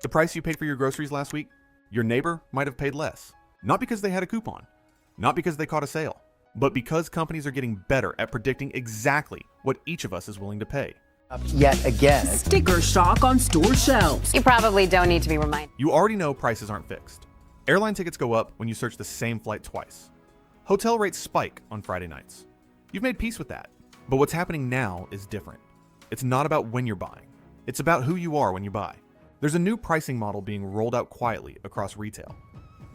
The price you paid for your groceries last week, your neighbor might have paid less. Not because they had a coupon, not because they caught a sale, but because companies are getting better at predicting exactly what each of us is willing to pay. Yet again. Sticker shock on store shelves. You probably don't need to be reminded. You already know prices aren't fixed. Airline tickets go up when you search the same flight twice. Hotel rates spike on Friday nights. You've made peace with that. But what's happening now is different. It's not about when you're buying. It's about who you are when you buy. There's a new pricing model being rolled out quietly across retail.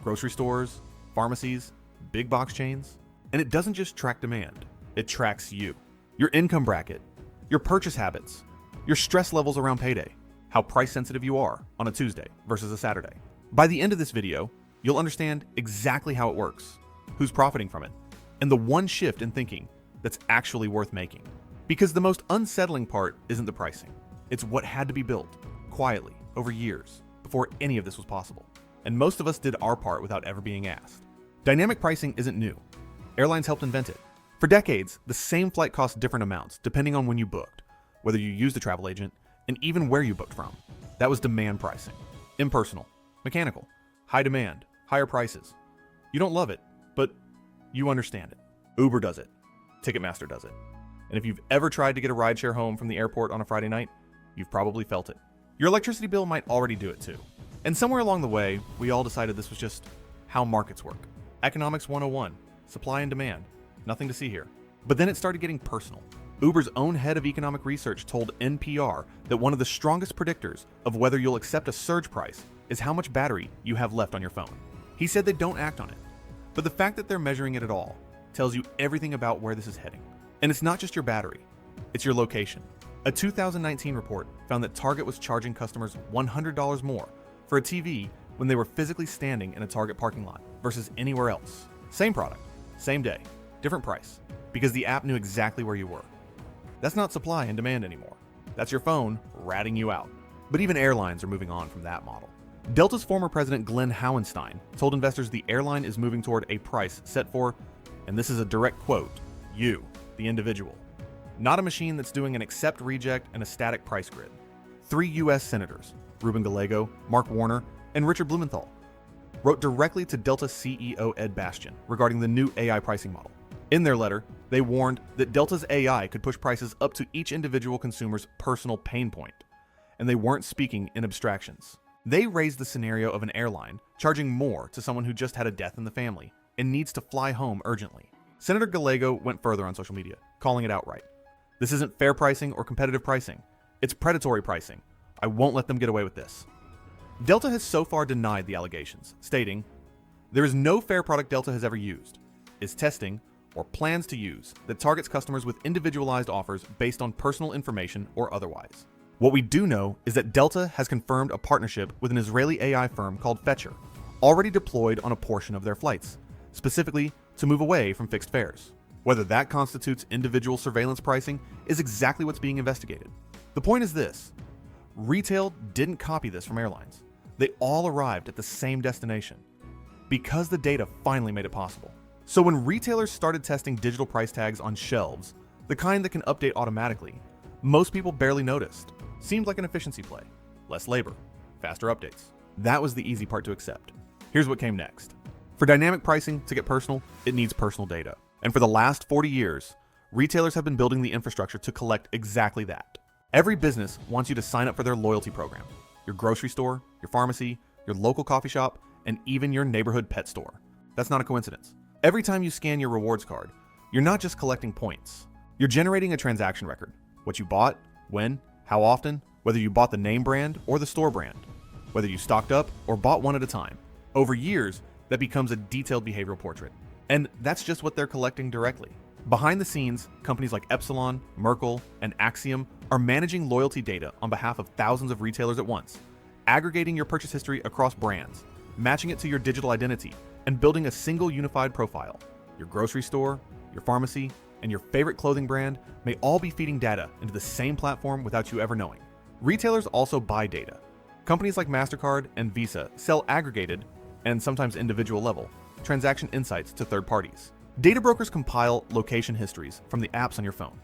Grocery stores, pharmacies, big box chains. And it doesn't just track demand. It tracks you. Your income bracket, your purchase habits, your stress levels around payday, how price sensitive you are on a Tuesday versus a Saturday. By the end of this video, you'll understand exactly how it works, who's profiting from it, and the one shift in thinking that's actually worth making. Because the most unsettling part isn't the pricing. It's what had to be built, quietly, over years, before any of this was possible. And most of us did our part without ever being asked. Dynamic pricing isn't new. Airlines helped invent it. For decades, the same flight cost different amounts depending on when you booked, whether you used a travel agent, and even where you booked from. That was demand pricing. Impersonal, mechanical, high demand, higher prices. You don't love it, but you understand it. Uber does it. Ticketmaster does it. And if you've ever tried to get a rideshare home from the airport on a Friday night, you've probably felt it. Your electricity bill might already do it too. And somewhere along the way, we all decided this was just how markets work. Economics 101, supply and demand, nothing to see here. But then it started getting personal. Uber's own head of economic research told NPR that one of the strongest predictors of whether you'll accept a surge price is how much battery you have left on your phone. He said they don't act on it, but the fact that they're measuring it at all tells you everything about where this is heading. And it's not just your battery, it's your location. A 2019 report found that Target was charging customers $100 more for a TV when they were physically standing in a Target parking lot versus anywhere else. Same product, same day, different price, because the app knew exactly where you were. That's not supply and demand anymore. That's your phone ratting you out. But even airlines are moving on from that model. Delta's former president Glenn Howenstein told investors the airline is moving toward a price set for, and this is a direct quote, you, the individual. Not a machine that's doing an accept, reject, and a static price grid. 3 U.S. senators, Ruben Gallego, Mark Warner, and Richard Blumenthal, wrote directly to Delta CEO Ed Bastian regarding the new AI pricing model. In their letter, they warned that Delta's AI could push prices up to each individual consumer's personal pain point, and they weren't speaking in abstractions. They raised the scenario of an airline charging more to someone who just had a death in the family and needs to fly home urgently. Senator Gallego went further on social media, calling it outright. This isn't fair pricing or competitive pricing. It's predatory pricing. I won't let them get away with this. Delta has so far denied the allegations, stating, "There is no fair product Delta has ever used, is testing, or plans to use that targets customers with individualized offers based on personal information or otherwise. What we do know is that Delta has confirmed a partnership with an Israeli AI firm called Fetcher, already deployed on a portion of their flights, specifically to move away from fixed fares. Whether that constitutes individual surveillance pricing is exactly what's being investigated. The point is this: retail didn't copy this from airlines. They all arrived at the same destination because the data finally made it possible. So when retailers started testing digital price tags on shelves, the kind that can update automatically, most people barely noticed. Seemed like an efficiency play. Less labor, faster updates. That was the easy part to accept. Here's what came next. For dynamic pricing to get personal, it needs personal data. And for the last 40 years, retailers have been building the infrastructure to collect exactly that. Every business wants you to sign up for their loyalty program. Your grocery store, your pharmacy, your local coffee shop, and even your neighborhood pet store. That's not a coincidence. Every time you scan your rewards card, you're not just collecting points. You're generating a transaction record. What you bought, when, how often, whether you bought the name brand or the store brand, whether you stocked up or bought one at a time. Over years, that becomes a detailed behavioral portrait. And that's just what they're collecting directly. Behind the scenes, companies like Epsilon, Merkle, and Axiom are managing loyalty data on behalf of thousands of retailers at once, aggregating your purchase history across brands, matching it to your digital identity, and building a single unified profile. Your grocery store, your pharmacy, and your favorite clothing brand may all be feeding data into the same platform without you ever knowing. Retailers also buy data. Companies like MasterCard and Visa sell aggregated, and sometimes individual level, transaction insights to third parties. Data brokers compile location histories from the apps on your phone.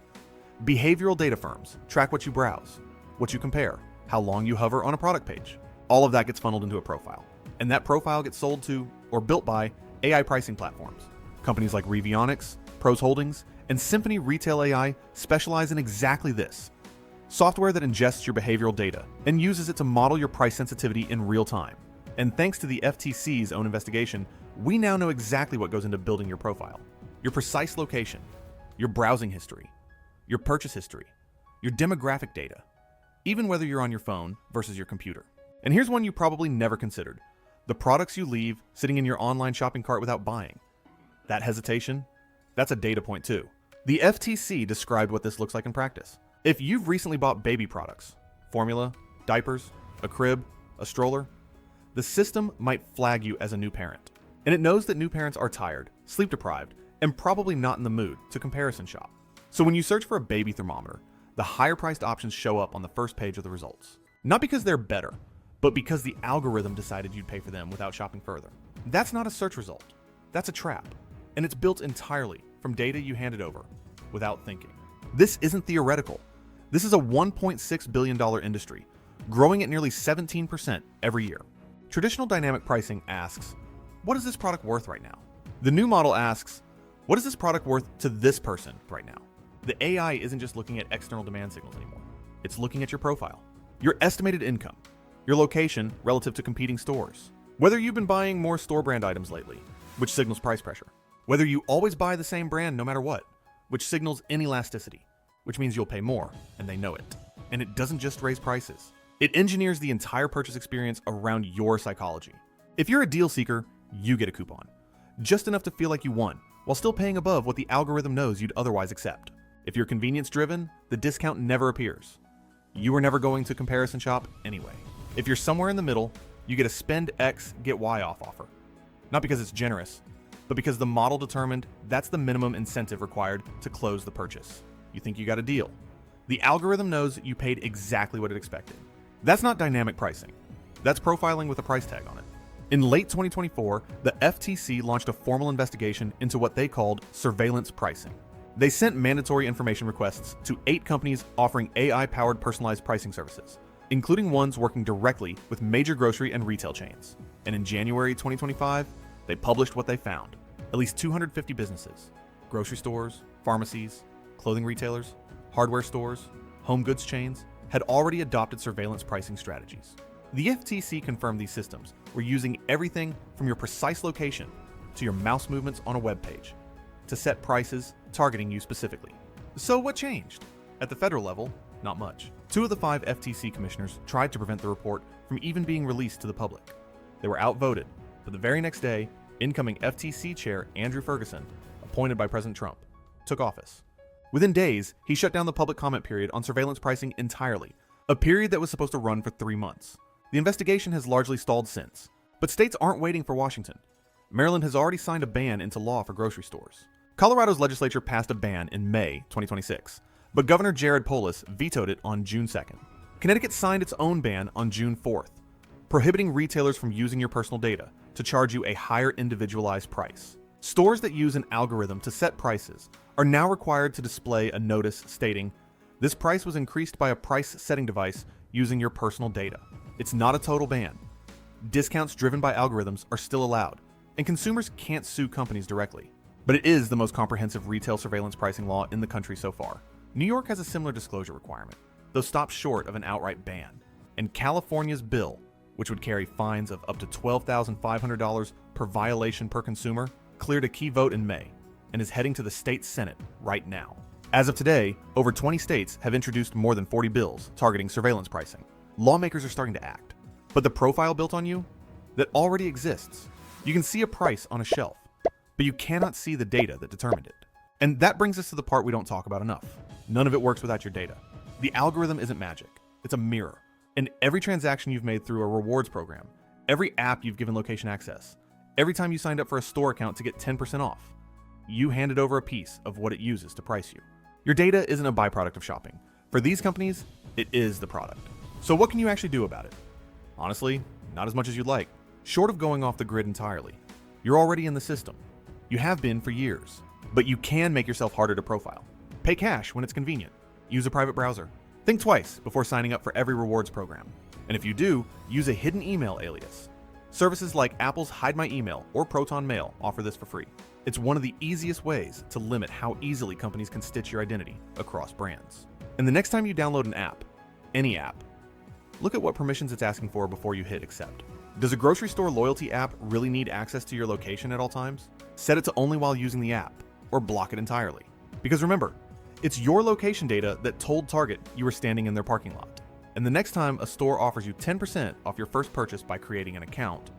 Behavioral data firms track what you browse, what you compare, how long you hover on a product page. All of that gets funneled into a profile. And that profile gets sold to or built by AI pricing platforms. Companies like Revionics, Pros Holdings, and Symphony Retail AI specialize in exactly this. Software that ingests your behavioral data and uses it to model your price sensitivity in real time. And thanks to the FTC's own investigation, we now know exactly what goes into building your profile. Your precise location, your browsing history, your purchase history, your demographic data, even whether you're on your phone versus your computer. And here's one you probably never considered: the products you leave sitting in your online shopping cart without buying. That hesitation, that's a data point too. The FTC described what this looks like in practice. If you've recently bought baby products, formula, diapers, a crib, a stroller, the system might flag you as a new parent. And it knows that new parents are tired, sleep deprived, and probably not in the mood to comparison shop. So when you search for a baby thermometer, the higher priced options show up on the first page of the results. Not because they're better, but because the algorithm decided you'd pay for them without shopping further. That's not a search result. That's a trap. And it's built entirely from data you handed over without thinking. This isn't theoretical. This is a $1.6 billion industry, growing at nearly 17% every year. Traditional dynamic pricing asks, what is this product worth right now? The new model asks, what is this product worth to this person right now? The AI isn't just looking at external demand signals anymore. It's looking at your profile, your estimated income, your location relative to competing stores, whether you've been buying more store brand items lately, which signals price pressure, whether you always buy the same brand no matter what, which signals inelasticity, which means you'll pay more, and they know it. And it doesn't just raise prices. It engineers the entire purchase experience around your psychology. If you're a deal seeker, you get a coupon, just enough to feel like you won, while still paying above what the algorithm knows you'd otherwise accept. If you're convenience driven, the discount never appears. You are never going to comparison shop anyway. If you're somewhere in the middle, you get a spend X, get Y off offer. Not because it's generous, but because the model determined that's the minimum incentive required to close the purchase. You think you got a deal. The algorithm knows you paid exactly what it expected. That's not dynamic pricing. That's profiling with a price tag on it. In late 2024, the FTC launched a formal investigation into what they called surveillance pricing. They sent mandatory information requests to 8 companies offering AI-powered personalized pricing services, including ones working directly with major grocery and retail chains. And in January 2025, they published what they found. At least 250 businesses, grocery stores, pharmacies, clothing retailers, hardware stores, home goods chains, had already adopted surveillance pricing strategies. The FTC confirmed these systems were using everything from your precise location to your mouse movements on a web page to set prices targeting you specifically. So what changed? At the federal level, not much. 2 of the 5 FTC commissioners tried to prevent the report from even being released to the public. They were outvoted, but the very next day, incoming FTC chair Andrew Ferguson, appointed by President Trump, took office. Within days, he shut down the public comment period on surveillance pricing entirely, a period that was supposed to run for 3 months. The investigation has largely stalled since, but states aren't waiting for Washington. Maryland has already signed a ban into law for grocery stores. Colorado's legislature passed a ban in May 2026, but Governor Jared Polis vetoed it on June 2nd. Connecticut signed its own ban on June 4th, prohibiting retailers from using your personal data to charge you a higher individualized price. Stores that use an algorithm to set prices are now required to display a notice stating, "This price was increased by a price setting device using your personal data." It's not a total ban. Discounts driven by algorithms are still allowed, and consumers can't sue companies directly. But it is the most comprehensive retail surveillance pricing law in the country so far. New York has a similar disclosure requirement, though stops short of an outright ban. And California's bill, which would carry fines of up to $12,500 per violation per consumer, cleared a key vote in May and is heading to the state Senate right now. As of today, over 20 states have introduced more than 40 bills targeting surveillance pricing. Lawmakers are starting to act. But the profile built on you, that already exists. You can see a price on a shelf, but you cannot see the data that determined it. And that brings us to the part we don't talk about enough. None of it works without your data. The algorithm isn't magic. It's a mirror. And every transaction you've made through a rewards program, every app you've given location access, every time you signed up for a store account to get 10% off, you handed over a piece of what it uses to price you. Your data isn't a byproduct of shopping. For these companies, it is the product. So what can you actually do about it? Honestly, not as much as you'd like. Short of going off the grid entirely, you're already in the system. You have been for years, but you can make yourself harder to profile. Pay cash when it's convenient. Use a private browser. Think twice before signing up for every rewards program. And if you do, use a hidden email alias. Services like Apple's Hide My Email or Proton Mail offer this for free. It's one of the easiest ways to limit how easily companies can stitch your identity across brands. And the next time you download an app, any app, look at what permissions it's asking for before you hit accept. Does a grocery store loyalty app really need access to your location at all times? Set it to only while using the app, or block it entirely. Because remember, it's your location data that told Target you were standing in their parking lot. And the next time a store offers you 10% off your first purchase by creating an account,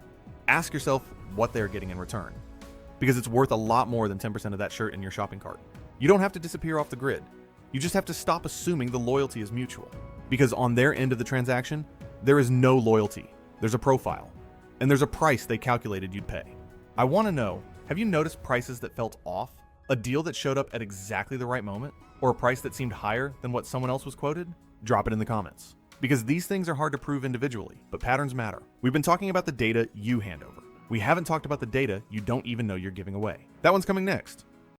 ask yourself what they're getting in return. Because it's worth a lot more than 10% of that shirt in your shopping cart. You don't have to disappear off the grid. You just have to stop assuming the loyalty is mutual. Because on their end of the transaction, there is no loyalty. There's a profile. And there's a price they calculated you'd pay. I want to know, have you noticed prices that felt off? A deal that showed up at exactly the right moment? Or a price that seemed higher than what someone else was quoted? Drop it in the comments. Because these things are hard to prove individually, but patterns matter. We've been talking about the data you hand over. We haven't talked about the data you don't even know you're giving away. That one's coming next.